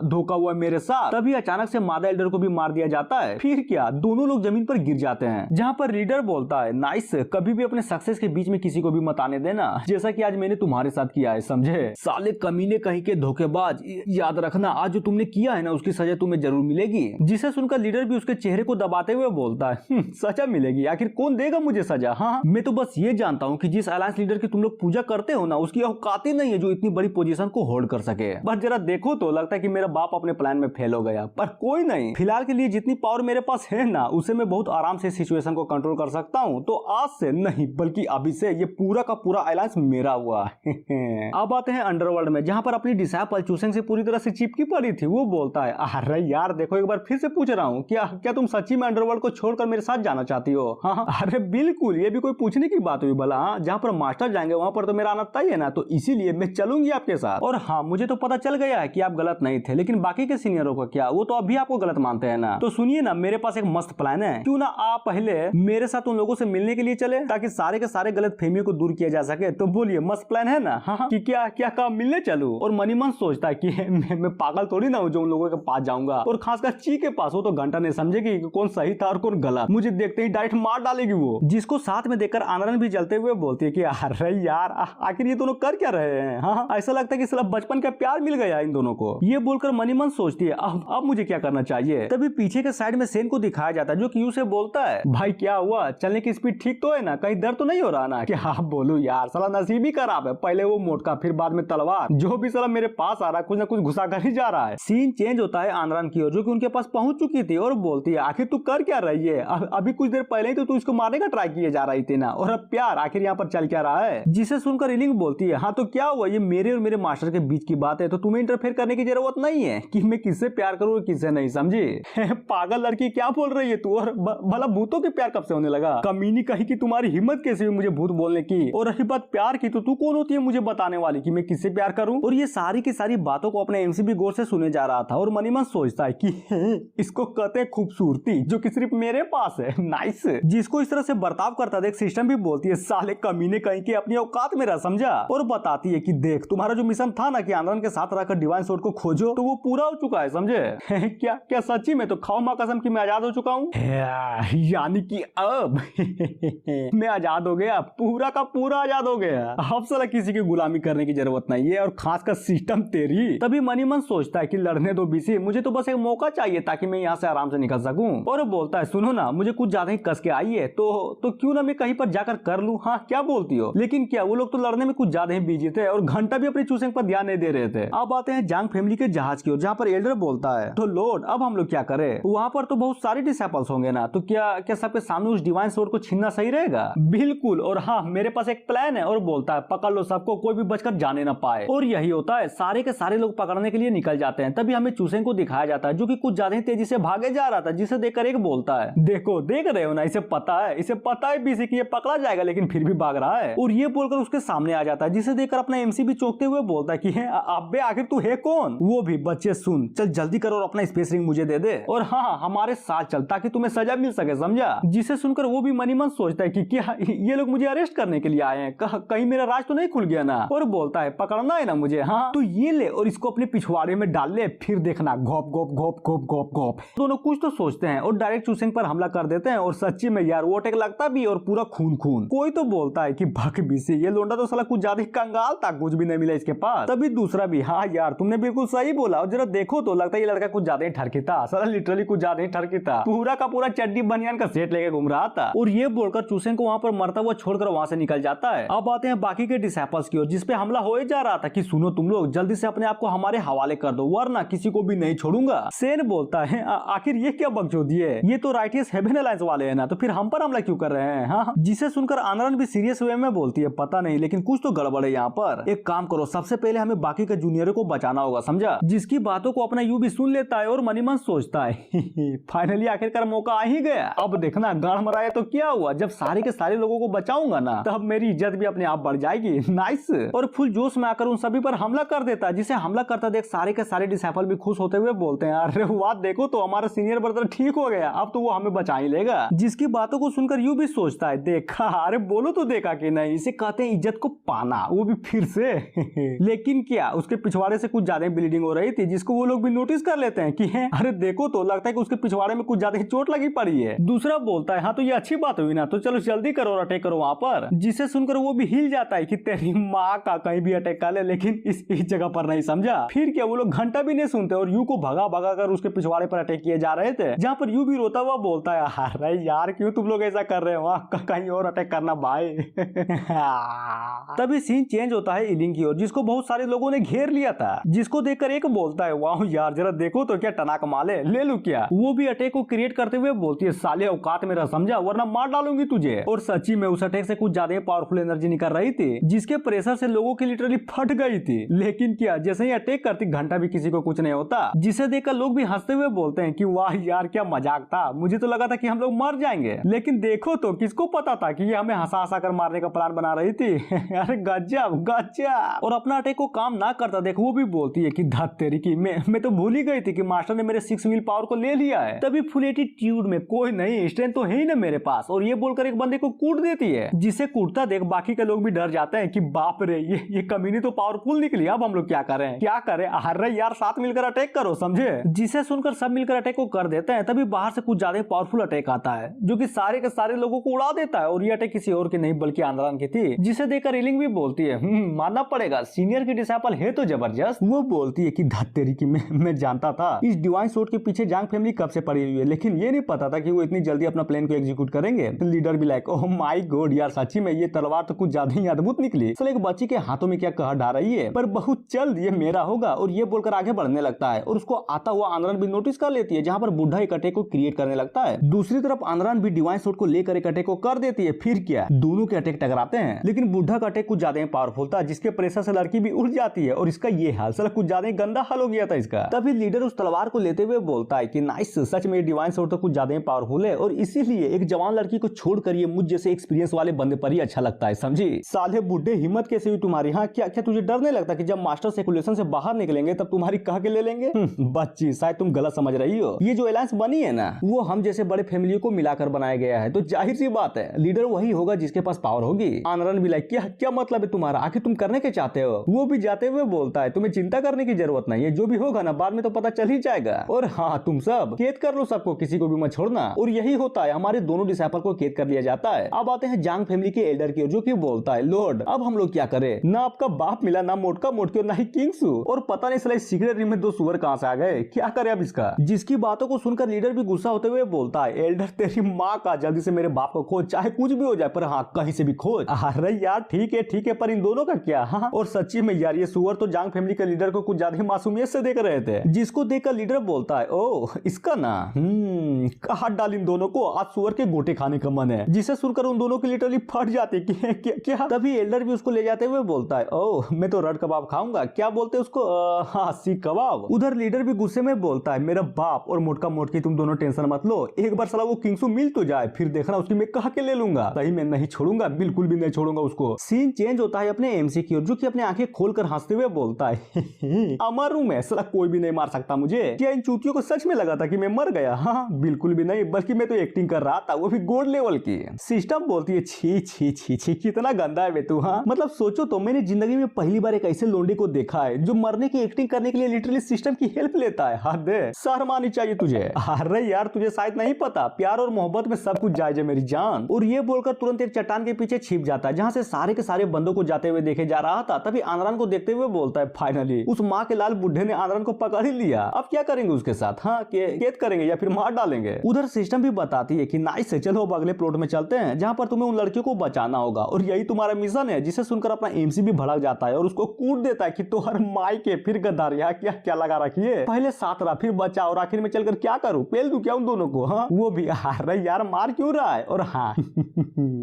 S1: धोखा हुआ मेरे साथ। तभी अचानक से मादा एल्डर को भी मार दिया जाता है। फिर क्या, दोनों लोग जमीन पर गिर जाते हैं, जहाँ पर लीडर बोलता है नाइस, कभी भी अपने सक्सेस के बीच में किसी को भी मत आने देना, जैसा कि आज मैंने तुम्हारे साथ किया है, समझे। साले कमीने कहीं के धोखेबाज, याद रखना आज जो तुमने किया है ना उसकी सजा तुम्हें जरूर मिलेगी। जिसे सुनकर लीडर भी उसके चेहरे को दबाते हुए बोलता है सजा मिलेगी, आखिर कौन देगा मुझे सजा। हाँ मैं तो बस ये जानता हूँ कि जिस अलायंस लीडर की तुम लोग पूजा करते हो ना उसकी औकात ही नहीं है जो इतनी बड़ी पोजीशन को होल्ड कर सके। बस जरा देखो तो लगता है कि मेरा बाप अपने प्लान में फेल हो गया, पर कोई नहीं, फिलहाल के लिए जितनी पावर मेरे पास है ना उसे मैं बहुत आराम से सिचुएशन को कंट्रोल कर सकता हूँ। तो आज से नहीं बल्कि अभी से ये पूरा का पूरा अलायंस मेरा हुआ। अब आते हैं अंडरवर्ल्ड में, जहाँ पर अपनी डिसाइपल चूसेंग से पूरी तरह से चिपकी पड़ी थी। वो बोलता है अरे यार देखो एक बार फिर से पूछ रहा हूँ, क्या तुम सच्ची में अंडरवर्ल्ड को छोड़कर मेरे साथ जाना चाहती हो। हाँ अरे बिल्कुल, ये भी कोई पूछने की बात हुई भला। जहाँ पर मास्टर जाएंगे वहाँ पर तो मेरा आना तय है ना, तो इसीलिए मैं चलूंगी आपके साथ। और हाँ मुझे तो पता चल गया है कि आप गलत नहीं थे, लेकिन बाकी के सीनियरों का क्या, वो तो अभी आपको गलत मानते हैं ना। तो सुनिए ना, मेरे पास एक मस्त प्लान है, क्यों ना आप पहले मेरे साथ उन लोगों से मिलने के लिए चले ताकि सारे के सारे गलत फहमियों को दूर किया जा सके। तो बोलिए मस्त प्लान है ना। हाँ कि क्या काम मिलने चलूं। और मनीमन सोचता है कि मैं पागल थोड़ी ना हूँ जो उन लोगों के पास जाऊंगा, और खासकर ची के पास। वो तो घंटा नहीं समझेगी कि कौन सही था और कौन गलत, मुझे देखते ही डायरेक्ट मार डालेगी वो। जिसको साथ में देखकर आनंद भी जलते हुए बोलती है कि अरे यार आखिर ये दोनों कर क्या रहे हैं। हाँ ऐसा लगता है कि सिर्फ बचपन का प्यार मिल गया इन दोनों को। ये बोलकर मनीमन सोचती है अब मुझे क्या करना चाहिए। तभी पीछे के साइड में सेन को दिखाया जाता है, जो कि से बोलता है भाई क्या हुआ, चलने की स्पीड ठीक तो है ना, कहीं दर्द तो नहीं हो रहा ना। क्या हाँ बोलू यार, साला नसीब ही खराब है, पहले वो मोटका फिर बाद में तलवार, जो भी साला मेरे पास आ रहा है कुछ ना कुछ घुसा कर ही जा रहा है। सीन चेंज होता है आनरान की ओर, जो कि उनके पास पहुंच चुकी थी और बोलती है आखिर तू कर क्या रही है, अभी कुछ देर पहले ही तो तू इसको मारने का ट्राई किए जा रही थी ना, और अब प्यार आखिर यहाँ पर चल क्या रहा है। जिसे सुनकर इलिंग बोलती है हाँ तो क्या हुआ, ये मेरे और मेरे मास्टर के बीच की बात है, तो तुम्हें इंटरफेयर करने की जरूरत नहीं है कि मैं किससे प्यार करूँ और किससे नहीं, समझी। पागल लड़की क्या बोल रही है तू, और भला भूतों के प्यार कब से होने लगा। कमीनी कही कि तुम्हारी हिम्मत कैसे हुई मुझे भूत बोलने की। और रही बात प्यार की की तो तू कौन होती है मुझे बताने वाली कि मैं किससे प्यार करूं। और ये सारी की सारी बातों को अपने एमसी भी गौर से सुने जा रहा था और मन ही मन सोचता है कि इसको कहते हैं खूबसूरती जो कि सिर्फ मेरे पास है। नाइस। जिसको इस तरह से बर्ताव करता देख सिस्टम भी बोलती है साले कमीने कहीं के अपनी औकात में रह, समझा। और बताती है कि देख तुम्हारा जो मिशन था ना कि आंदोलन के साथ रहकर डिवाइन सोर्ड को खोजो तो वो पूरा हो चुका है, समझे। क्या क्या सच्ची में? तो खाओ माँ कसम कि मैं आजाद हो चुका हूँ। यानी कि अब मैं आजाद हो गया, पूरा का पूरा आजाद हो गया। अब साला किसी की गुलामी करने की जरूरत नहीं है और खासकर सिस्टम तेरी। तभी मन ही मन सोचता है कि लड़ने दो बीसी, मुझे तो बस एक मौका चाहिए ताकि मैं यहाँ से आराम से निकल सकूं। और बोलता है सुनो ना मुझे कुछ ज्यादा ही कस के आई है तो क्यों ना मैं कहीं पर जाकर कर लूं। हाँ क्या बोलती हो? लेकिन क्या वो लोग तो लड़ने में कुछ ज्यादा ही बिजी थे और घंटा भी अपनी चूसिंग पर ध्यान नहीं दे रहे थे। अब आते हैं जांग फैमिली के जहाज की ओर जहाँ पर एल्डर बोलता है तो लॉर्ड अब हम लोग क्या करें? वहाँ पर तो बहुत सारे डिसेपल्स होंगे ना, तो क्या सबके सामने उस डिवाइन सोर्ड को छीनना सही रहेगा? बिल्कुल। और हाँ मेरे पास एक प्लान है। और बोलता है पकड़ लो सबको, कोई भी बचकर जाने ना पाए। और यही होता है, सारे के सारे लोग पकड़ने के लिए निकल जाते हैं। तभी हमें चूसेंग को दिखाया जाता है जो कि कुछ ज्यादा ही तेजी से भागे जा रहा था, जिसे देखकर एक बोलता है देखो देख रहे हो ना, इसे पता है बीसी कि ये पकड़ा जाएगा लेकिन फिर भी भाग रहा है। और ये बोलकर उसके सामने आ जाता है, जिसे देखकर अपना एमसी भी चौंकते हुए बोलता है कि अबे आखिर तू है कौन? वो भी बच्चे सुन, चल जल्दी करो और अपना स्पेस रिंग मुझे दे दे और हाँ हमारे साथ चल ताकि तुम्हें सजा मिल सके, समझा। जिसे सुनकर वो भी मन ही मन सोचता है कि क्या ये लोग मुझे अरेस्ट करने के लिए आए हैं, कहीं मेरा राज तो नहीं खुल गया ना। और बोलता है पकड़ना है ना मुझे, हाँ तो ये ले और इसको अपने पिछवाड़े में डाल ले, फिर देखना घोप घोप घोप घोप घोप घोप। दोनों कुछ तो सोचते हैं और डायरेक्ट चूसिंग पर हमला कर देते हैं। और सच्ची में यार वो अटैक लगता भी और पूरा खून खून। कोई तो बोलता है कि भक बीसी ये लोंडा तो साला कुछ ज्यादा ही कंगाल था, कुछ भी नहीं मिला इसके पास। तभी दूसरा भी हाँ यार तुमने बिल्कुल सही बोला और जरा देखो तो लगता है ये लड़का कुछ ज्यादा ही ठरकी था, साला लिटरली कुछ ज्यादा ही ठरकी था, पूरा का पूरा चड्डी बनियान का सेट लेके घूम रहा था। और ये बोलकर चूसेंग को वहां पर मरता हुआ छोड़कर वहां से निकल जाता है। अब आते हैं बाकी के डिसेपल्स की ओर जिसपे हमला हो ही जा रहा था कि सुनो तुम लोग जल्दी से अपने आप को हमारे हवाले कर दो वरना किसी को भी नहीं छोड़ूंगा। सेन बोलता है आखिर ये क्या बकचोदी है, ये तो राइटियस हेवन अलायंस वाले हैं ना, तो फिर हम पर हमला क्यों कर रहे हैं। हाँ जिसे सुनकर आनरन भी सीरियस वे में बोलती है पता नहीं लेकिन कुछ तो गड़बड़ है यहाँ पर। एक काम करो सबसे पहले हमें बाकी के जूनियरों को बचाना होगा, समझा। जिसकी बातों को अपना यू भी सुन लेता है और मनी मन सोचता है फाइनली आखिरकार मौका आ ही गया। अब देखना गाड़ मराया तो क्या हुआ, जब सारे के सारे लोगों को बचाऊंगा ना तब मेरी इज्जत भी अपने आप बढ़ जाएगी। नाइस। और फुल जोश में आकर उन सभी पर हमला कर देता है। जिसे हमला करता देख सारे के सारे डिसेपल भी खुश होते हुए बोलते हैं अरे वाह देखो तो हमारा सीनियर ब्रदर ठीक हो गया, अब तो वो हमें बचा ही लेगा। जिसकी बातों को सुनकर यू भी सोचता है देखा, अरे बोलो तो देखा कि नहीं, इसे कहते हैं इज्जत को पाना, वो भी फिर से। लेकिन क्या उसके पिछवाड़े से कुछ ज्यादा ब्लीडिंग हो रही थी जिसको वो लोग भी नोटिस कर लेते हैं कि अरे देखो तो लगता है कि उसके पिछवाड़े में कुछ ज्यादा ही चोट लगी पड़ी है। दूसरा बोलता है हाँ तो ये अच्छी बात हुई ना, तो चलो जल्दी करो और अटैक करो वहां पर। जिसे सुनकर वो भी हिल जाता है कि तेरी माँ का कहीं भी अटैक कर ले लेकिन इस जगह पर नहीं, समझा। फिर क्या वो लोग घंटा भी नहीं सुनते और यू को भगा भगा कर उसके पिछवाड़े पर अटैक किए जा रहे थे, जहाँ पर यू भी रोता हुआ बोलता है अरे यार क्यों तुम लोग ऐसा कर रहे हो, वहाँ कहीं और अटैक करना भाई। तभी सीन चेंज होता है इलिंग की ओर जिसको बहुत सारे लोगों ने घेर लिया था। जिसको देखकर एक बोलता है वाह यार जरा देखो तो क्या टना कमाल है, ले लूं क्या। वो भी अटैक को क्रिएट करते हुए बोलती है साले औकात में रह, समझा, वरना मार डालूंगी तुझे। और सच्ची में उस अटैक से कुछ ज्यादा ही पावरफुल एनर्जी निकल रही थी जिसके प्रेशर से लोगों की लिटरली फट गई थी। लेकिन क्या जैसे ही अटैक करती घंटा भी किसी को कुछ नहीं होता। जिसे देखकर लोग भी हंसते हुए बोलते हैं कि वाह यार क्या मजाक था, मुझे तो लगा था कि हम लोग मर जाएंगे, लेकिन देखो तो किसको पता था कि ये हमें हंसा हंसा कर मारने का प्लान बना रही थी। अरे गजब गजब। और अपना अटैक को काम ना करता देख वो भी बोलती है कि धत तेरी की मैं तो भूल ही गई थी कि मास्टर ने मेरे 6 व्हील पावर को ले लिया है। तभी फुल एटीट्यूड में कोई नहीं स्ट्रेंथ तो है ही ना मेरे पास, और ये बोलकर एक बंदे को कूट देती है। जिसे कूटता देख बाकी के लोग भी डर जाते हैं कि बाप रे ये कमीनी तो पावरफुल निकली, अब हम लोग क्या करें क्या करें। अरे यार साथ मिलकर अटैक करो, समझे। जिसे सुनकर सब मिलकर अटैक को कर देते हैं। तभी बाहर से कुछ ज्यादा पावरफुल अटैक आता है जो कि सारे के सारे लोगों को उड़ा देता है। और ये अटैक किसी और की नहीं बल्कि आंद्रान की थी। जिसे देखकर इलिंग भी बोलती है मानना पड़ेगा सीनियर की डिसेपल है तो जबरदस्त। वो बोलती है कि धत तेरी की मैं जानता था इस डिवाइन सोर्ड के पीछे जांग फैमिली कब से पड़ी हुई है, लेकिन ये नहीं पता था कि वो इतनी जल्दी अपना प्लान को एग्जीक्यूट करेंगे। लीडर भी लाइक ओह माय गॉड यार सच्ची में ये तलवार तो कुछ ज्यादा ही अद्भुत निकली। चल एक बच्ची के हाथों में क्या कह डा रही है, पर बहुत जल्द ये मेरा होगा। और ये बोलकर आगे बढ़ने लगता है और उसको आता हुआ आंद्रान भी नोटिस कर लेती है, जहां पर बुढ़ा एक अटैक को क्रिएट करने लगता है। दूसरी तरफ आंद्रान भी डिवाइन सोर्ड को लेकर एक अटैक को कर देती है। फिर क्या दोनों के अटैक टकराते हैं, लेकिन बुढ़ा का अटैक कुछ ज्यादा पावरफुल था जिसके प्रेशर से लड़की भी उड़ जाती है और इसका ये हाल साला कुछ ज्यादा गंदा हाल हो गया था इसका। तभी लीडर उस तलवार को लेते हुए बोलता है कि नाइस सच में डिवाइन सोर्ड तो कुछ ज्यादा पावरफुल है और इसीलिए एक जवान लड़की को छोड़कर ये मुझ जैसे एक्सपीरियंस वाले बंदे पर ही अच्छा लगता है, समझी। साले बुड्ढे, हिम्मत कैसे हुई तुम्हारी? हाँ, क्या क्या तुझे डर नहीं लगता कि जब मास्टर सर्कुलेशन से बाहर निकलेंगे तब तुम्हारी कह के ले लेंगे? बच्ची, शायद तुम गलत समझ रही हो। ये जो अलायंस बनी है ना, वो हम जैसे बड़े फैमिली को मिलाकर बनाया गया है, तो जाहिर सी बात है लीडर वही होगा जिसके पास पावर होगी। आनरन भी लाइक, क्या क्या मतलब है तुम्हारा? आखिर तुम करने के चाहते हो? वो भी जाते हुए बोलता है, तुम्हें चिंता करने की जरूरत नहीं है, जो भी होगा ना बाद में तो पता चल ही जाएगा। और हाँ, तुम सब कैद कर लो सबको, किसी को भी मत छोड़ना। और यही होता है, हमारे दोनों डिसाइपल को कैद कर लिया जाता है। अब आते हैं जांग फैमिली के एल्डर की ओर, जो कि बोलता है, लॉर्ड अब हम लोग क्या करें? ना आपका बाप मिला, ना मोटका मोटकी और ना ही किंगसू, और पता नहीं साला सीक्रेट रूम में दो सुअर कहां से आ गए। क्या करे अब इसका? जिसकी बातों को सुनकर लीडर भी गुस्सा होते हुए बोलता है, एल्डर तेरी माँ का, जल्दी से मेरे बाप को खोज, चाहे कुछ भी हो जाए, पर हाँ कहीं से भी खोज। अरे यार ठीक है, पर इन दोनों का क्या? हाँ, और सच्ची में यार ये सुअर तो जांग फैमिली के लीडर को कुछ ज्यादा ही मासूमियत से देख रहे थे, जिसको देखकर लीडर बोलता है, ओह इसका ना हाथ डाल इन दोनों को, आज सुअर के गोटे खाने का मन है। जिसे सुनकर उन दोनों की लिटरली फट जाती क्या? तभी एल्डर भी उसको ले जाते हुए बोलता है, ओह मैं तो रड कबाब खाऊंगा। क्या बोलते उसको? हाँ, सीख कबाब। उधर लीडर भी गुस्से में बोलता है, मेरा बाप और मोटका मोटकी तुम दोनों टेंशन मत लो, एक बार साला वो किंगसू मिल तो जाए, फिर देखना उसकी मैं कहा के ले लूंगा। सही में नहीं छोड़ूंगा, बिल्कुल भी नहीं छोड़ूंगा उसको। सीन चेंज होता है अपने एमसी की ओर, जो कि अपने आंखें खोलकर हंसते हुए बोलता है, अमर हूं मैं, साला कोई भी नहीं मार सकता मुझे। क्या इन चूतियों को सच में लगा था कि मैं मर गया? हाँ बिल्कुल भी नहीं, बल्कि मैं तो एक्टिंग कर रहा था, वो भी गोल्ड लेवल की। सिस्टम बोलती है, छी छी छी छी, कितना गंदा है बे तू। हाँ मतलब सोचो तो, मैंने जिंदगी में पहली बार एक ऐसे लोंडे को देखा है जो मरने की एक्टिंग करने के लिए लिटरली सिस्टम की हेल्प लेता है। हद है, शर्म आनी चाहिए तुझे। अरे यार तुझे शायद नहीं पता, प्यार और मोहब्बत में सब कुछ जायज है मेरी जान। और ये बोलकर तुरंत एक चट्टान के पीछे छिप जाता है, जहाँ से सारे के सारे बंदों को जाते हुए देखे जा रहा था। तभी आनरन को देखते हुए बोलता है, फाइनली उस माँ के लाल बुढ़े ने आनरन को पकड़ ही लिया, अब क्या करेंगे उसके साथ? हाँ, कैद करेंगे या फिर मार डालेंगे? उधर सिस्टम भी बताती है कि नाइस है, चलो अब अगले प्लॉट में चलते हैं, जहाँ पर तुम्हें उन लड़कियों को बचाना होगा, और यही तुम्हारा मिशन है। जिसे सुनकर अपना एमसी भी भड़क जाता है और उसको कूट देता है कि तो हर माई के फिर गद्दार, यहाँ क्या क्या लगा रखी है, पहले साथ रहा फिर बचा, और आखिर में चलकर क्या करूं, पेल दूं क्या उन दोनों को? हाँ वो भी, अरे यार मार क्यों रहा है? और हाँ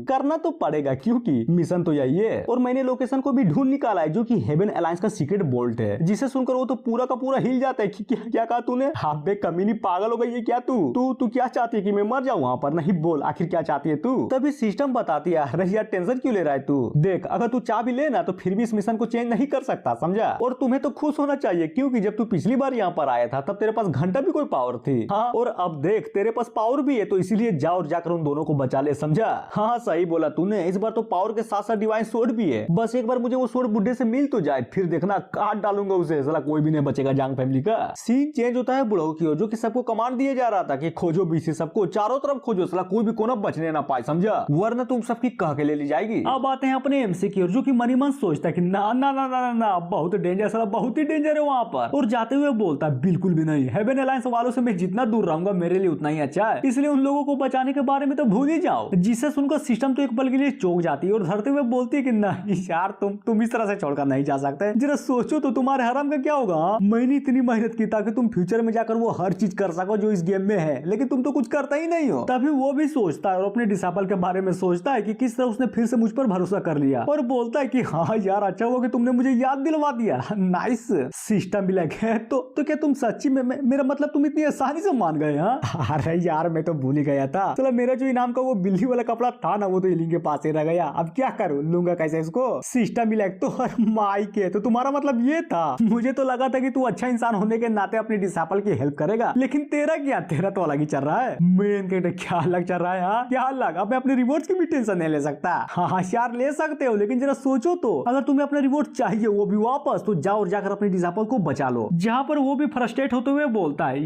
S1: करना तो पड़ेगा क्योंकि मिशन तो यही है। और मैंने लोकेशन को भी ढूंढ निकाला है, जो कि हेवन अलायंस का सीक्रेट बोल्ट है। जिसे सुनकर वो तो पूरा का पूरा हिल जाता है कि क्या क्या कहा तूने? हाँ बे कमीनी, पागल हो गई है क्या तू? तू क्या चाहती है कि मैं मर जाऊं वहां पर? नहीं बोल, आखिर क्या चाहती है तू? तभी सिस्टम बताती है, अरे यार टेंशन क्यों ले रहा है तू? देख, अगर तू चाह भी ले ना तो फिर भी इस मिशन को चेंज नहीं कर सकता, समझा? और तुम्हें तो खुश होना चाहिए, क्योंकि जब तू पिछली बार यहाँ पर आया था तब तेरे पास घंटा भी कोई पावर थी। हाँ, और अब देख तेरे पास पावर भी है, तो इसीलिए जा और जाकर उन दोनों को बचा ले, समझा? हाँ सही बोला तूने, इस बार तो पावर के साथ साथ डिवाइन सोर्ड भी है। बस एक बार मुझे वो सोर्ड बुड्ढे से मिल तो जाए, फिर देखना काट डालूंगा उसे, साला कोई भी नहीं बचेगा जांग फैमिली का। सीन चेंज होता है बुढ़ऊ की ओर, जो कि सबको कमांड दिया जा रहा था कि खोजो बीसी, सबको चारों तरफ खोजो, साला कोई भी कोना बचने ना पाए, समझा? वरना तुम सबकी कह के ले ली जाएगी। अब आते हैं अपने एमसी की ओर, जो कि मनी मन सोचता है कि ना ना ना ना ना, बहुत डेंजर, साला बहुत ही डेंजर है वहां पर। और जाते हुए बोलता है, बिल्कुल भी नहीं, हेवन अलायंस वालों से मैं जितना दूर रहूंगा मेरे लिए उतना ही अच्छा है, इसलिए उन लोगों को बचाने के बारे में तो भूल ही जाओ। जिसे सुनकर सिस्टम तो एक पल के लिए चौंक जाती है और धरते हुए बोलती है कि नहीं यार, तुम इस तरह से छोड़कर नहीं जा सकते, जरा सोचो तो तुम्हारे हराम का क्या होगा? मैंने इतनी मेहनत की ताकि तुम फ्यूचर में जाकर वो हर चीज कर सको जो इस गेम में है, लेकिन तुम तो कुछ करता ही नहीं हो। तभी वो भी सोचता है और अपने डिसाइपल के बारे में सोचता है कि किस तरह उसने फिर से मुझ पर भरोसा कर लिया, और बोलता है कि हाँ यार अच्छा हुआ कि तुमने मुझे याद दिलवा दिया। नाइस। सिस्टम भी लगे, तो क्या तुम सच्ची में मेरा मतलब तुम इतनी आसानी से मान गए? हाँ अरे यार मैं तो भूल ही गया था, चलो मेरा जो इनाम का वो बिल्ली वाला कपड़ा था ना, वो तो इलिंग के पास ही रह गया, अब क्या करूं, लूंगा कैसे इसको? सिस्टम भी लग, तो हर माई के, तो तुम्हारा मतलब ये था? मुझे तो लगा था कि तू अच्छा इंसान होने के नाते अपने डिसाइपल की हेल्प करेगा, लेकिन तेरा क्या, तेरा तो अलग ही चल रहा है। मेन कैरेक्टर क्या अलग चल रहा है? हाँ क्या अलग? अब मैं अपने रिवॉर्ड्स की भी टेंशन नहीं ले सकता। हाँ यार ले सकते हो, लेकिन जरा सोचो तो, अगर तुम्हें अपना रिवॉर्ड चाहिए वो भी वापस, तो जाओ और जाकर अपने डिसाइपल को बचा लो। जहाँ पर वो भी फ्रस्ट्रेट होते हुए बोलता है,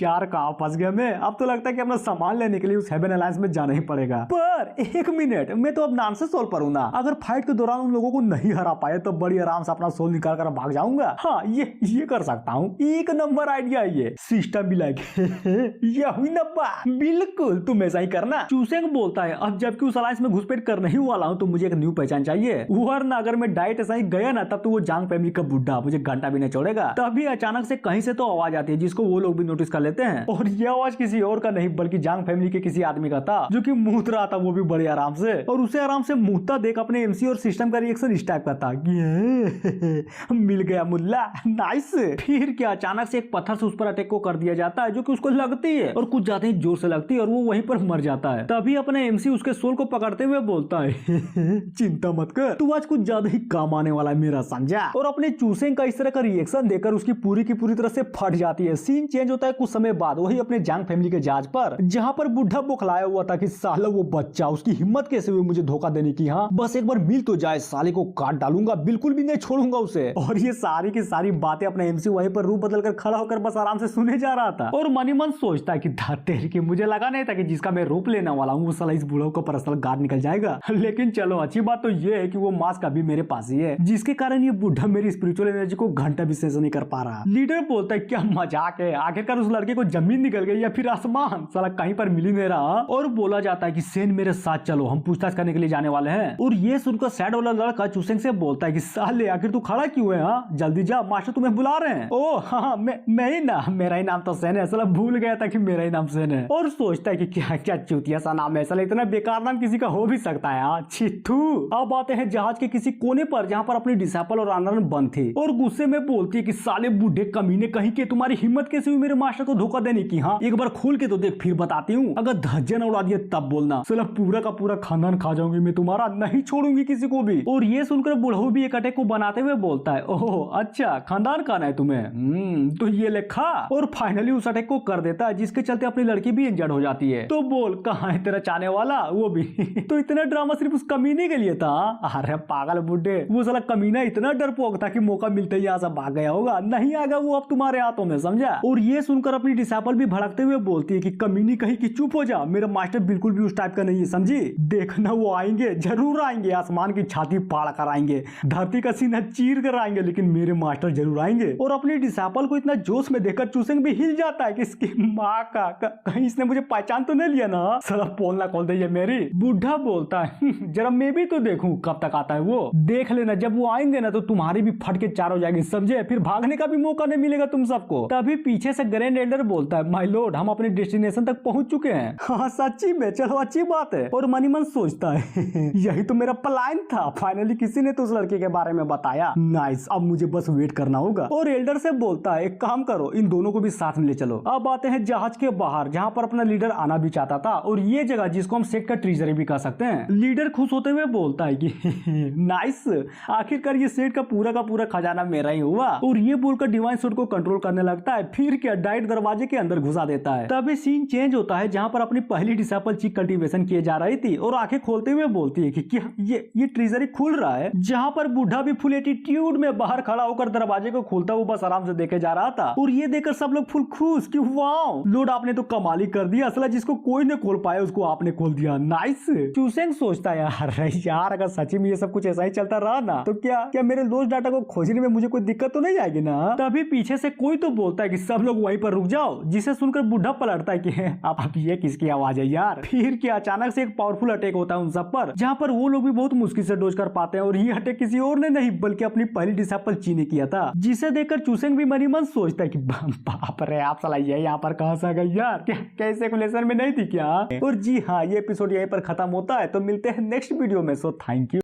S1: यार कहाँ फंस गया मैं, अब तो लगता है कि अपना सामान लेने के लिए उस हेवन अलायंस में जाना ही पड़ेगा। पर एक मिनट, मैं तो अब नॉनसेंस सोल पर हूं ना, अगर फाइट के दौरान उन लोगों को नहीं हरा पाए तो बड़ी आराम से अपना सोल निकाल कर भाग जाऊंगा। हाँ ये कर सकता हूँ, एक नंबर आइडिया ये। सिस्टम भी लाइक यही नब्बा, बिल्कुल तुम ऐसा ही करना। चूसेंग बोलता है, अब जबकि उस अलायंस में घुसपैठ करने ही वाला हूँ तो मुझे एक न्यू पहचान चाहिए, वरना अगर मैं डाइट ऐसा ही गया ना तब तो वो जांग फैमिली का बुड्ढा मुझे घंटा भी नहीं छोड़ेगा। तभी अचानक से कहीं से तो आवाज आती है, जिसको वो लोग भी नोटिस कर लेते हैं, और ये आवाज किसी और का नहीं बल्कि जांग फैमिली के किसी आदमी का था, जो कि मूत रहा था वो भी बड़े आराम से, और उसे आराम से मूतता देख अपने एमसी और सिस्टम का रिएक्शन इस टाइप का था, मिल गया मुल्ला, नाइस। फिर क्या अचानक से एक पत्थर से उस पर अटैक को कर दिया जाता है, जो कि उसको लगती है और कुछ ज्यादा ही जोर से लगती है, और वो वहीं पर मर जाता है। तभी अपने एमसी उसके सोल को पकड़ते हुए बोलता है, चिंता मत कर, तू आज कुछ ज्यादा ही काम आने वाला है मेरा, समझा। और अपने चूसेंग का इस तरह का रिएक्शन देकर उसकी पूरी की पूरी तरह से फट जाती है। सीन चेंज होता है कुछ समय बाद, वही अपने जांग फैमिली के जहाज पर, जहाँ पर बुढ़ा बौखलाया हुआ था कि साला वो बच्चा, उसकी हिम्मत कैसे हुई मुझे धोखा देने की। हाँ बस एक बार मिल तो जाए, साले को काट डालूंगा, बिल्कुल भी नहीं छोड़ूंगा उसे। और ये सारी की सारी बातें अपने एमसी वहीं पर रूप बदल कर खड़ा होकर बस आराम से सुने जा रहा था। और मन ही मन सोचता है कि तेरे की मुझे लगा नहीं था कि जिसका मैं रूप लेने वाला हूँ वो साला इस बूढ़ों को पर्सनल गार्ड निकल जाएगा। लेकिन चलो अच्छी बात तो ये है कि वो मास्क अभी मेरे पास ही है, जिसके कारण ये बुढ़ा मेरी स्पिरिचुअल एनर्जी को घंटा भी सेंस नहीं कर पा रहा। लीडर बोलता है क्या मजाक है, आखिरकार उस लड़के को जमीन निकल गई या फिर आसमान, साला कहीं पर मिल ही नहीं रहा। और बोला जाता है कि सेन मेरे साथ चलो, हम पूछताछ करने के लिए जाने वाले हैं। और ये सुनकर सैड वाला लड़का चूसेंग से बोलता है कि साले आखिर तू खड़ा क्यों है, हाँ जल्दी जा, मास्टर तुम्हें बुला रहे हैं। ओ हाँ मैं ही ना, मेरा ही नाम तो सेन है, साला भूल गया था कि मेरा ही नाम सेन है। और सोचता है कि क्या क्या चूतिया सा नाम है, साला इतना बेकार नाम किसी का हो भी सकता है यार, छिथू। अब आते हैं जहाज के किसी कोने पर जहाँ पर अपनी डिसाइपल और आनंद बंद थे, और गुस्से में बोलती है कि साले बूढ़े कमीने कहीं के, तुम्हारी हिम्मत कैसे हुई मेरे मास्टर को धोखा देने की। हाँ एक बार खोल के तो देख, फिर बताती हूँ, अगर धज्जे न उड़ा दिए तब बोलना, साला पूरा का पूरा खानदान खा जाऊंगी मैं तुम्हारा, नहीं छोड़ूंगी किसी को भी। और ये सुनकर बुढ़ऊ भी एक अटैक को बनाते हुए बोलता है ओह अच्छा खानदान खाना है तुम्हें, तो ये ले खा। और फाइनली उस अटैक को कर देता है, जिसके चलते अपनी लड़की भी इंजर्ड हो जाती है। तो बोल कहाँ है तेरा चाहने वाला, वो भी तो इतना ड्रामा सिर्फ उस कमीने के लिए था। अरे पागल बुड्ढे, वो साला कमीना इतना डरपोक था कि मौका मिलते ही यहाँ से भाग गया होगा, नहीं आएगा वो अब तुम्हारे हाथों में, समझा। और ये सुनकर अपनी डिसाइपल भी भड़कते हुए बोलती है कि कमीनी कहीं की चुप हो जा, मेरा मास्टर बिल्कुल भी उस टाइप का नहीं है, समझी। देखना वो आएंगे, जरूर आएंगे, आसमान की छाती फाड़ कर आएंगे, धरती का सीना चीर कर आएंगे, लेकिन मेरे मास्टर जरूर आएंगे। और अपनी डिसाइपल को इतना जोश में देखकर चूसेंग भी हिल जाता है कि इसकी माँ का कहीं इसने मुझे पहचान तो नहीं लिया ना, साला पोल ना खोल दे ये मेरी। बुढ़ा बोलता है जरा मैं भी तो देखूं कब तक आता है वो, देख लेना जब वो आएंगे ना तो तुम्हारी भी फट के चार हो जाएगी, समझे, फिर भागने का भी मौका नहीं मिलेगा तुम सबको। तभी पीछे से ग्रैंड एल्डर बोलता है माय लॉर्ड हम अपने डेस्टिनेशन तक पहुंच चुके हैं। हाँ सच्ची में, चलो अच्छी बात है। और मनी मन सोचता है यही तो मेरा प्लान था, फाइनली किसी ने तो उस लड़के के बारे में बताया, नाइस, अब मुझे बस वेट करना होगा। और एल्डर से बोलता है एक काम करो, इन दोनों को भी साथ में ले चलो। अब आते हैं जहाज के बाहर, जहाँ पर अपना लीडर आना भी चाहता था, और ये जगह जिसको हम सेट का ट्रेजरी भी कह सकते हैं। लीडर खुश होते हुए बोलता है कि नाइस, आखिरकार ये सेट का पूरा खजाना मेरा ही हुआ। और ये बोलकर डिवाइन सूट को कंट्रोल करने लगता है, फिर क्या डाइट दरवाजे के अंदर घुसा देता है। तभी सीन चेंज होता है, जहाँ पर अपनी पहली डिसाइपल चीक कल्टीवेशन किए जा रही थी, और आंखें खोलते हुए बोलती है कि क्या ये ट्रेजरी खुल रहा है। जहाँ पर बूढ़ा भी फुल एटीट्यूड में बाहर खड़ा होकर दरवाजे को खोलता हुआ बस आराम से देखे जा रहा था। और ये देखकर सब लोग फुल खुश कि वाओ लॉर्ड आपने तो कमाल ही कर दिया, असला जिसको कोई ने खोल पाया उसको आपने खोल दिया, नाइस। चूसेंग सोचता है यार अगर सच्ची में ये सब कुछ ऐसा ही चलता रहा ना तो क्या मेरे लॉस्ट डाटा को खोजने में मुझे कोई दिक्कत तो नहीं आएगी ना। तभी पीछे से कोई तो बोलता है कि सब लोग वहीं पर रुक जाओ, जिसे सुनकर बुढ़ा पलटता है कि अब ये किसकी आवाज है यार। फिर क्या अचानक से एक पावरफुल अटैक होता है उन सब पर, जहाँ पर वो लोग भी बहुत मुश्किल से डोज कर पाते हैं। और ये अटैक किसी और ने नहीं बल्कि अपनी पहली डिसाइपल ची ने किया था, जिसे देखकर चूसेंग भी मनी मन सोचता है कि बाप रे आप साला ये यहाँ पर कहाँ से आ गई यार, क्या कैलकुलेशन में नहीं थी क्या। और जी हाँ, ये एपिसोड यहीं पर खत्म होता है, तो मिलते हैं नेक्स्ट वीडियो में। So thank you.